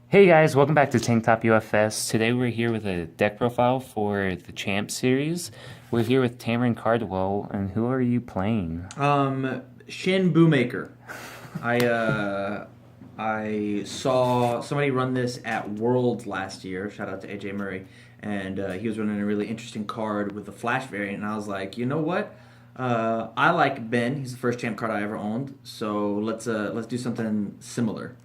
Hey guys, welcome back to Tank Top UFS. Today we're here with a deck profile for the Champ series. We're here with Tamron Cardwell, and who are you playing? Shoemaker. I saw somebody run this at Worlds last year. Shout out to AJ Murray, and he was running a really interesting card with the Flash variant. And I was like, you know what? I like Ben. He's the first champ card I ever owned. So let's do something similar.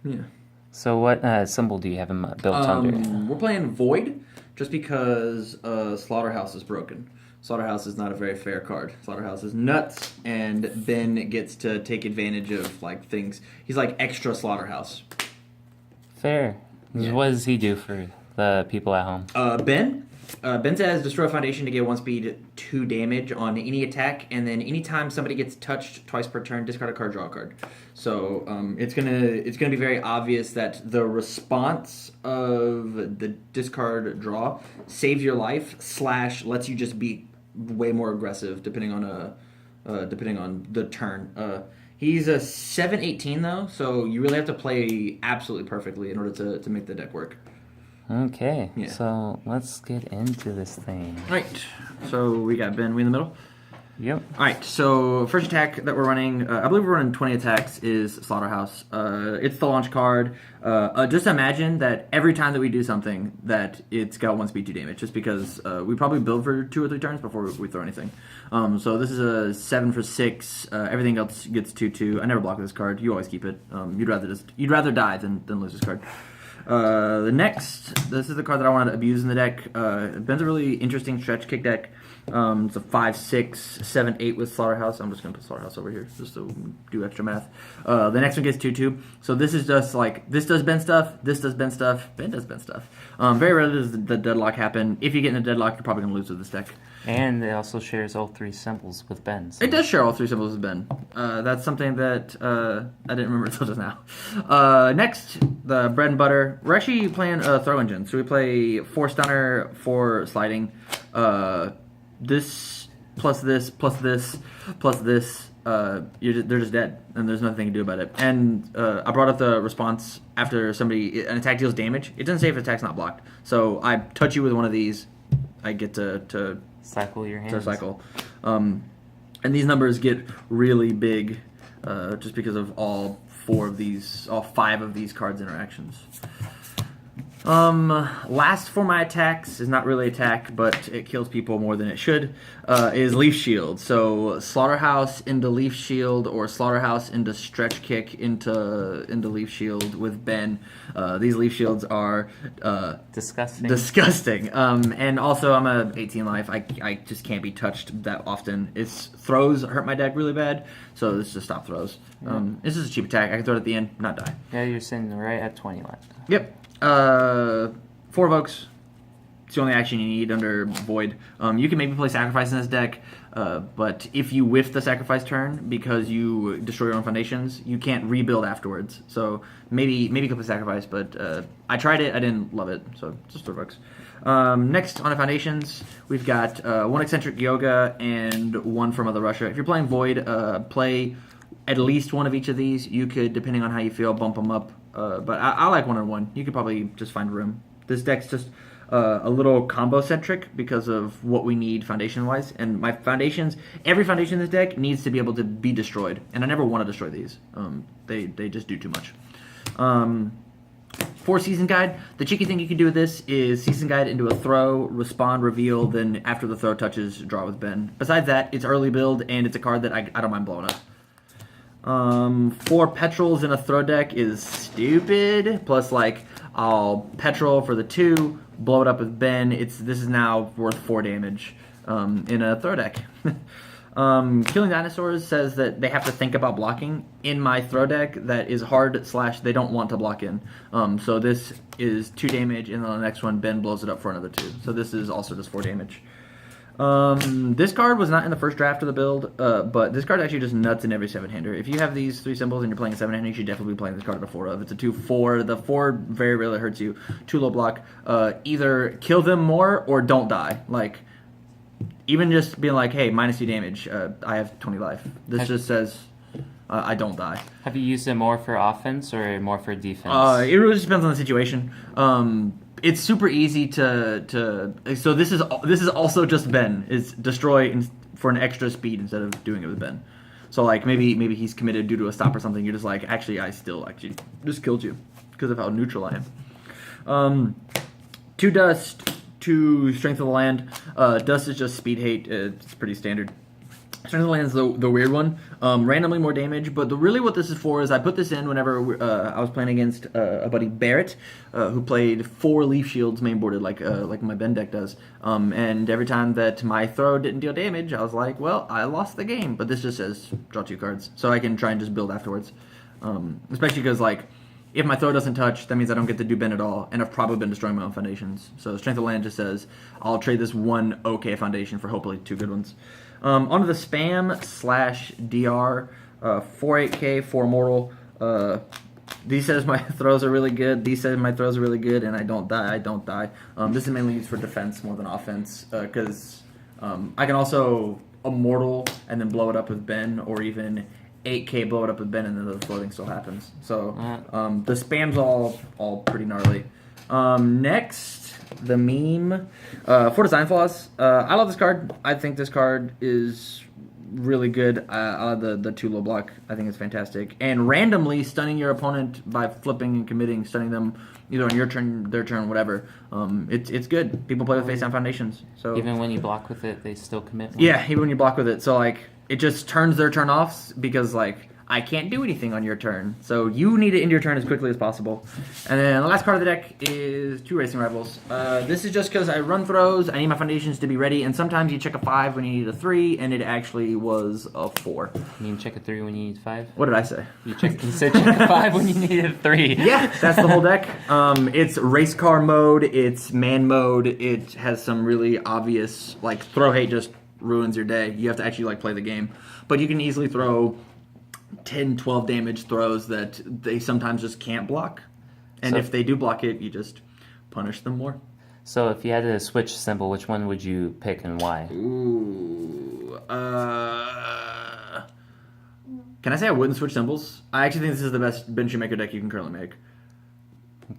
Yeah. So what symbol do you have him built under? We're playing Void just because Slaughterhouse is broken. Slaughterhouse is not a very fair card. Slaughterhouse is nuts, and Ben gets to take advantage of like things. He's like extra Slaughterhouse. Fair. Yeah. What does he do for the people at home? Ben says destroy a foundation to get 1 speed, 2 damage on any attack, and then anytime somebody gets touched twice per turn, discard a card, draw a card. So it's gonna be very obvious that the response of the discard draw saves your life / lets you just be way more aggressive depending on the turn. He's a 7/18 though, so you really have to play absolutely perfectly in order to make the deck work. Okay, Yeah. so let's get into this thing. Right. So we got Ben. We in the middle. Yep. All right. So first attack that we're running, I believe we're running 20 attacks. Is Slaughterhouse. It's the launch card. Just imagine that every time that we do something, that it's got 1 speed 2 damage. Just because we probably build for 2 or 3 turns before we throw anything. So this is a 7 for 6. Everything else gets 2/2. I never block this card. You always keep it. You'd rather die than lose this card. This is the card that I wanted to abuse in the deck. Ben's a really interesting stretch kick deck. It's a 5, 6, 7, 8 with Slaughterhouse. I'm just going to put Slaughterhouse over here just to do extra math. The next one gets 2/2. So this is just like, this does Ben stuff, this does Ben stuff, Ben does Ben stuff. Very rarely does the deadlock happen. If you get in a deadlock, you're probably going to lose with this deck. And it also shares all 3 symbols with Ben. So. It does share all 3 symbols with Ben. That's something that I didn't remember until just now. Next, the bread and butter. We're actually playing a throw engine. So we play 4 stunner, 4 sliding. This plus this plus this plus this. They're just dead, and there's nothing to do about it. And I brought up the response after an attack deals damage. It doesn't say if the attack's not blocked. So I touch you with one of these, I get to cycle your hands. To cycle. And these numbers get really big just because of all 5 of these cards' interactions. Last for my attacks is not really attack, but it kills people more than it should, is Leaf Shield. So Slaughterhouse into Leaf Shield, or Slaughterhouse into Stretch Kick into Leaf Shield with Ben. These Leaf Shields are disgusting. And also I'm a 18 life. I just can't be touched that often. Its throws hurt my deck really bad, so this just stop throws. This is a cheap attack. I can throw it at the end, not die. Yeah, you're sitting right at 20 left. Yep. 4 evokes. It's the only action you need under Void. You can maybe play Sacrifice in this deck, but if you whiff the Sacrifice turn because you destroy your own foundations, you can't rebuild afterwards. So maybe you can play Sacrifice, but I tried it. I didn't love it, so just 4 evokes. Next on the foundations, we've got 1 Eccentric Yoga and 1 from Mother Russia. If you're playing Void, play at least 1 of each of these. You could, depending on how you feel, bump them up. But I like 1 on 1. You could probably just find room. This deck's just a little combo-centric because of what we need foundation-wise. And my foundations, every foundation in this deck needs to be able to be destroyed. And I never want to destroy these. They just do too much. For Season Guide, the cheeky thing you can do with this is Season Guide into a throw, respond, reveal, then after the throw touches, draw with Ben. Besides that, it's early build, and it's a card that I don't mind blowing up. 4 Petrels in a throw deck is stupid. Plus, like, I'll Petrol for the 2, blow it up with Ben. This is now worth 4 damage in a throw deck. Killing Dinosaurs says that they have to think about blocking. In my throw deck, that is hard / they don't want to block in. So this is 2 damage, and then the next one, Ben blows it up for another 2. So this is also just 4 damage. This card was not in the first draft of the build, but this card actually just nuts in every 7-hander. If you have these 3 symbols and you're playing a 7-hander, you should definitely be playing this card at a 4 of. It's a 2/4. The 4 very rarely hurts you. 2 low block. Either kill them more or don't die. Like, even just being like, hey, -2 damage, I have 20 life. This just says... I don't die. Have you used it more for offense or more for defense? It really just depends on the situation. It's super easy to. So this is also just Ben. Is destroy for an extra speed instead of doing it with Ben. So like maybe he's committed due to a stop or something. You're just like, actually I still actually just killed you because of how neutral I am. 2 dust, 2 strength of the land. Dust is just speed hate. It's pretty standard. Strength of the land is the weird one. Randomly more damage, but really what this is for is I put this in whenever I was playing against a buddy Barrett, who played 4 leaf shields mainboarded like my Ben deck does. And every time that my throw didn't deal damage, I was like, well, I lost the game. But this just says draw 2 cards, so I can try and just build afterwards. Especially because like if my throw doesn't touch, that means I don't get to do Ben at all, and I've probably been destroying my own foundations. So Strength of the Land just says I'll trade this 1 okay foundation for hopefully 2 good ones. Onto the spam /DR, 4/8K, 4 mortal. These says my throws are really good. These says my throws are really good, and I don't die. This is mainly used for defense more than offense, because I can also immortal and then blow it up with Ben, or even 8K blow it up with Ben, and then the floating still happens. So the spam's all pretty gnarly. Next, the meme for design flaws. I love this card. I think this card is really good. The 2 low block, I think it's fantastic. And randomly stunning your opponent by flipping and committing, stunning them either on your turn, their turn, whatever. It's good. People play with face down foundations. So even when you block with it, they still commit one? Yeah, even when you block with it. So like it just turns their turn off because like I can't do anything on your turn. So you need to end your turn as quickly as possible. And then the last card of the deck is 2 Racing Rivals. This is just because I run throws, I need my foundations to be ready, and sometimes you check a 5 when you need a 3, and it actually was a 4. You can check a 3 when you need 5? What did I say? You said check a 5 when you need a 3. Yeah, that's the whole deck. It's race car mode, it's man mode, it has some really obvious, like, throw hate just ruins your day. You have to actually, like, play the game. But you can easily throw 10, 12 damage throws that they sometimes just can't block. And if they do block it, you just punish them more. So if you had to switch symbol, which one would you pick and why? Ooh. Can I say I wouldn't switch symbols? I actually think this is the best Ben Shoemaker deck you can currently make.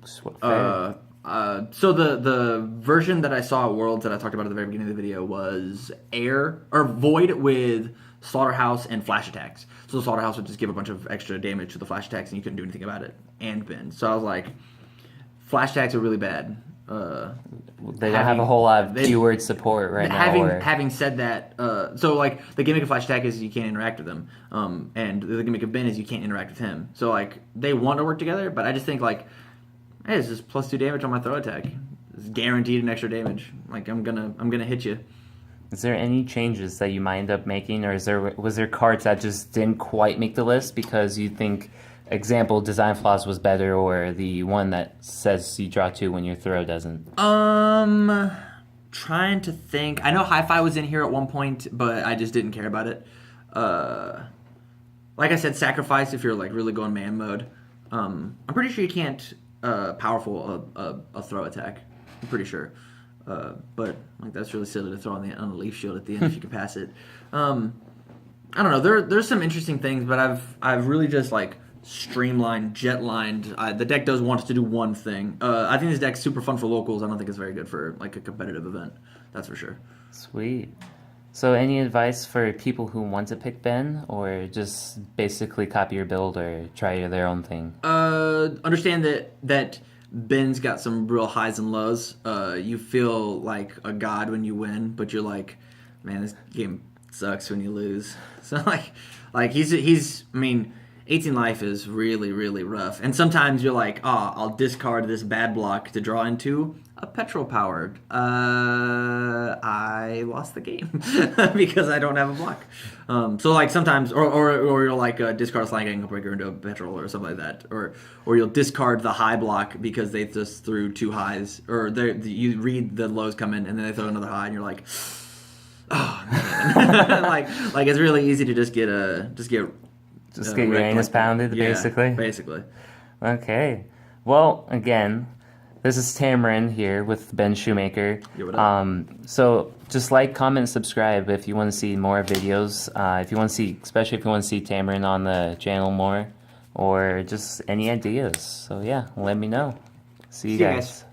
So the version that I saw at Worlds that I talked about at the very beginning of the video was Void with Slaughterhouse and Flash attacks. So the Slaughterhouse would just give a bunch of extra damage to the Flash attacks, and you couldn't do anything about it. And Ben. So I was like, Flash attacks are really bad. They don't have a whole lot of keyword support right now. Having said that, so like the gimmick of Flash attack is you can't interact with them, and the gimmick of Ben is you can't interact with him. So like they want to work together, but I just think like, hey, it's just +2 damage on my throw attack. It's guaranteed an extra damage. Like I'm gonna hit you. Is there any changes that you might end up making, or was there cards that just didn't quite make the list because you think, example, Design Flaws was better, or the one that says you draw 2 when your throw doesn't? Trying to think. I know Hi-Fi was in here at one point, but I just didn't care about it. Like I said, Sacrifice if you're like really going man mode. I'm pretty sure you can't powerful a throw attack. I'm pretty sure. But like that's really silly to throw on the leaf shield at the end if you can pass it. I don't know. There's some interesting things, but I've really just like streamlined, jet-lined. The deck does want us to do one thing. I think this deck's super fun for locals. I don't think it's very good for like a competitive event. That's for sure. Sweet. So any advice for people who want to pick Ben, or just basically copy your build or try their own thing? Understand that Ben's got some real highs and lows. You feel like a god when you win, but you're like, man, this game sucks when you lose. So like he's I mean, 18 life is really, really rough. And sometimes you're like, I'll discard this bad block to draw into a petrol powered. I lost the game because I don't have a block. So like sometimes, or you'll like discard a Slang Angle Breaker into a petrol or something like that. Or you'll discard the high block because they just threw 2 highs. Or you read the lows come in and then they throw another high and you're like, oh man. like it's really easy to just get your anus pounded, yeah, basically? Basically. Okay. Well, again, This is Tamarin here with Ben Shoemaker. Yeah, what up? So just like, comment, subscribe if you want to see more videos. If you want to see, especially if you want to see Tamarin on the channel more, or just any ideas. So yeah, let me know. See you See you guys. guys.